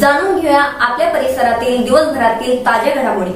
जाणून घेऊया आपल्या परिसरातील दिवसभरातील ताज्या घडामोडी।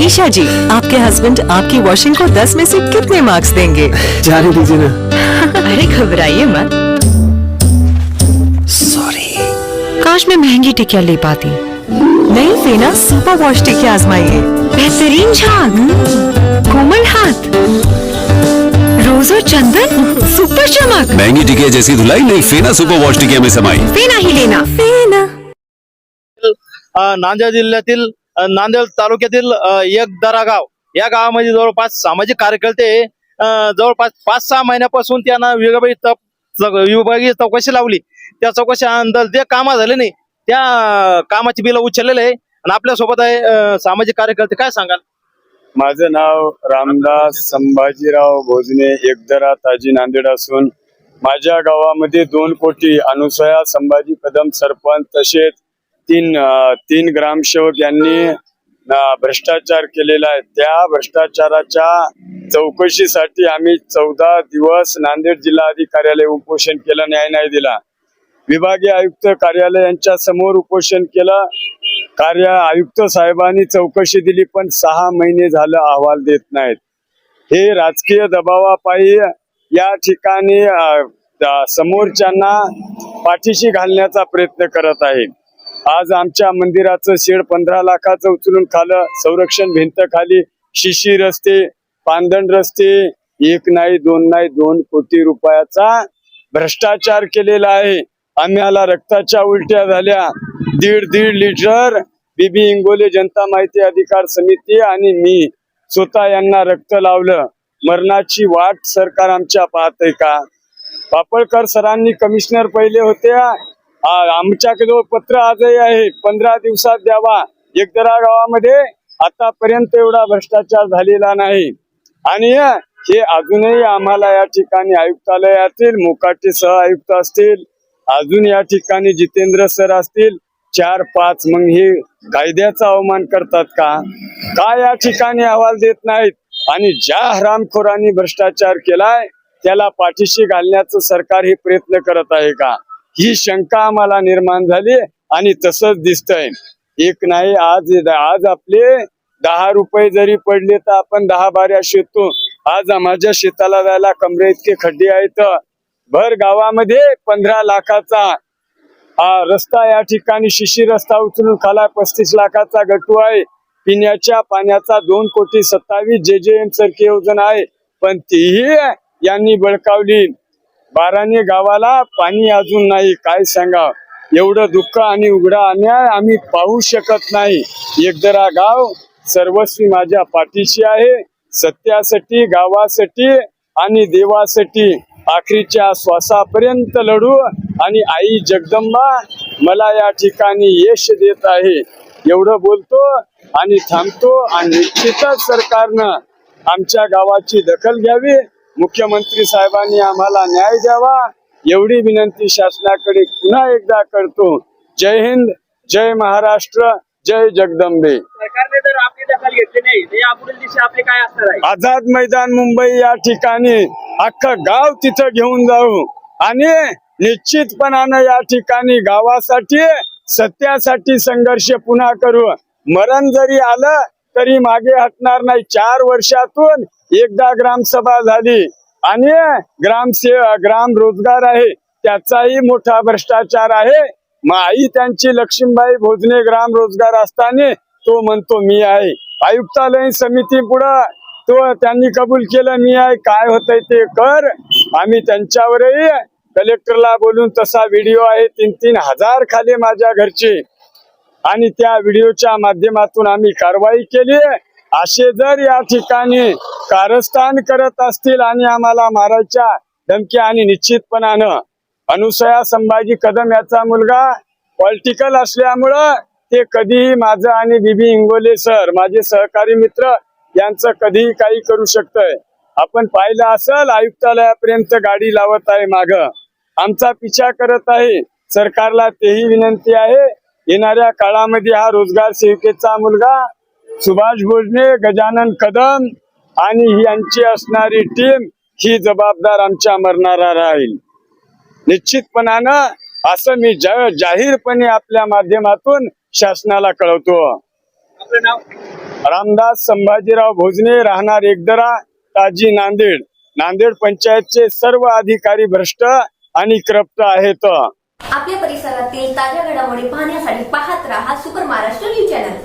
ईशा जी, आपके हस्बैंड आपकी वॉशिंग को 10 में से कितने मार्क्स देंगे? जाने दीजिए ना। अरे घबराइए मत। सॉरी। काश मैं महंगी टिकिया ले पाती। नई फेना सुपर वॉश टिकिया आजमाइए। बेहतरीन झाग, कोमल हाथ, रोज और चंदन, सुपर चमक। महंगी टिकिया जैसी धुलाई नहीं, फेना सुपर वॉश टिकिया में समाई। फेना ही लेना, फेना। नांदेड जिल्ह्यातील नांदेड तालुक्यातील एकदरा गाव या गावामध्ये जवळपास सामाजिक कार्यकर्ते जवळपास 5-6 महिन्यापासून त्यांना विभागीय चौकशी लावली। त्या चौकशी अंतर जे कामा झाले नाही त्या कामाची बिल उचललेले आहे आणि आपल्या सोबत आहे सामाजिक कार्यकर्ते। काय सांगाल? माझं नाव रामदास संभाजीराव भोजने, एकदरा ताजी नांदेड असून माझ्या गावामध्ये 2 कोटी अनुसया संभाजी कदम सरपंच तसेच तीन ग्रामसेवक यांनी भ्रष्टाचार केलेला आहे। त्या भ्रष्टाचाराच्या चौकशीसाठी आम्ही 14 दिवस नांदेड जिल्हा अधिकार्यालय उपोषण केलं, न्याय नाही दिला। विभागीय आयुक्त कार्यालय यांच्या समोर उपोषण केलं। आयुक्त साहेबांनी चौकशी दिली पण 6 महिने झालं अहवाल देत नाहीत। हे राजकीय दबावापायी या ठिकाणी समोरच्यांना पाठीशी घालण्याचा प्रयत्न करत आहे। आज आमच्या मंदिराचं शेड 15 लाखाचं उचलून खालं, संरक्षण भिंत खाली, शिशी रस्ते, पांदण रस्ते, 1 नाही 2 नाही 2 कोटी रुपयाचा भ्रष्टाचार केलेला आहे। आम्हाला रक्ताच्या उलट्या झाल्या। 1.5 लिटर बीबी इंगोले जनता माहिती अधिकार समिती आणि मी स्वतः यांना रक्त लावलं. मरणाची वाट सरकार आमच्या पाहतंय का? पापळकर सरांनी कमिशनर पहिले होते. आमच्याकडे पत्र आजही आहे, 15 दिवसात द्यावा. एकदरा गावामध्ये आतापर्यंत एवढा भ्रष्टाचार झालेला नाही. आणि हे अजूनही आम्हाला या ठिकाणी आयुक्तालयातील मोकाटे सह आयुक्त असतील, अजून या ठिकाणी जितेंद्र सर असतील, 4-5 मग हे कायद्याचा अवमान करतात का? या ठिकाणी अहवाल देत नाहीत? आणि ज्या हरामखोरांनी भ्रष्टाचार केलाय त्याला पाठीशी घालण्याचं सरकार हे प्रयत्न करत आहे का? ही शंका आम्हाला निर्माण झाली आणि तसंच दिसतंय. एक नाही, आज आपले 10 रुपये जरी पडले तर आपण 10 बाऱ्या शेतो. आज माझ्या शेताला जायला कमरे इतके खड्डे आहेत. भर गावामध्ये 15 लाखाचा रस्ता, या ठिकाणी शिशी रस्ता उचलून खाला 35 लाखाचा गटू आहे. पिण्याच्या पाण्याचा 2,27,00,000 JJM सारखी योजना आहे, पण तीही यांनी बळकावली. बाराणे गावाला पाणी अजून नाही. काय सांगा, एवढं दुःख आणि उघडा अन्याय आम्ही पाहू शकत नाही. एकदरा गाव सर्वस्वी माझ्या पाठीशी आहे. सत्यासाठी, गावासाठी आणि देवासाठी आखरीच्या श्वासापर्यंत लढू. आणि आई जगदंबा मला या ठिकाणी यश देत आहे. एवढं बोलतो आणि थांबतो. आणि निश्चितच सरकारनं आमच्या गावाची दखल घ्यावी. मुख्यमंत्री साहेबांनी आम्हाला न्याय द्यावा एवढी विनंती शासनाकडे पुन्हा एकदा करतो. जय हिंद, जय महाराष्ट्र, जय जगदंबे. सरकारने जर आपली दखल घेतली नाही तर यापुढील दिशा आपली काय असणार आहे? आझाद मैदान मुंबई या ठिकाणी अख्खं गाव तिथं घेऊन जाऊ आणि निश्चितपणानं या ठिकाणी गावासाठी, सत्यासाठी संघर्ष पुन्हा करू. मरण जरी आलं तरी मागे हटणार नाही. 4 वर्षातून एकदा ग्रामसभा झाली आणि ग्राम रोजगार आहे, त्याचाही मोठा भ्रष्टाचार आहे. मग आई त्यांची लक्ष्मीबाई भोजने ग्राम रोजगार असताना तो म्हणतो मी आहे. आयुक्तालय समिती पुढं तो त्यांनी कबूल केलं मी आहे. काय होतंय ते कर. आम्ही त्यांच्यावरही कलेक्टरला बोलून तसा व्हिडिओ आहे 3-3 हजार खाली माझ्या घरचे, आणि त्या व्हिडिओच्या माध्यमातून आम्ही कारवाई केली. असे जर या ठिकाणी कारस्थान करत असतील आणि आम्हाला मारायच्या धमक्या, आणि निश्चितपणानं अनुसया संभाजी कदम याचा मुलगा पॉलिटिकल असल्यामुळं ते कधीही माझं आणि बीबी इंगोले सर माझे सहकारी मित्र यांचं कधीही काही करू शकतंय. आपण पाहिलं असेल आयुक्तालयापर्यंत गाडी लावत आहे, माग आमचा पिछा करत आहे. सरकारला तेही विनंती आहे, येणाऱ्या काळामध्ये हा रोजगार सेविकेचा मुलगा सुभाष भोजने, गजानन कदम आणि यांची असणारी टीम ही जबाबदार आमच्या मरणारा राहील. निश्चितपणानं असं मी जाहीरपणे आपल्या माध्यमातून शासनाला कळवतो. आपलं नाव? रामदास संभाजीराव भोजने, राहणार एकदरा, ताजी, नांदेड. नांदेड पंचायतचे सर्व अधिकारी भ्रष्ट आणि करप्ट आहेत. आपल्या परिसरातील ताज्या घडामोडी पाहण्यासाठी पाहत राहा सुपर महाराष्ट्र न्यूज चॅनल.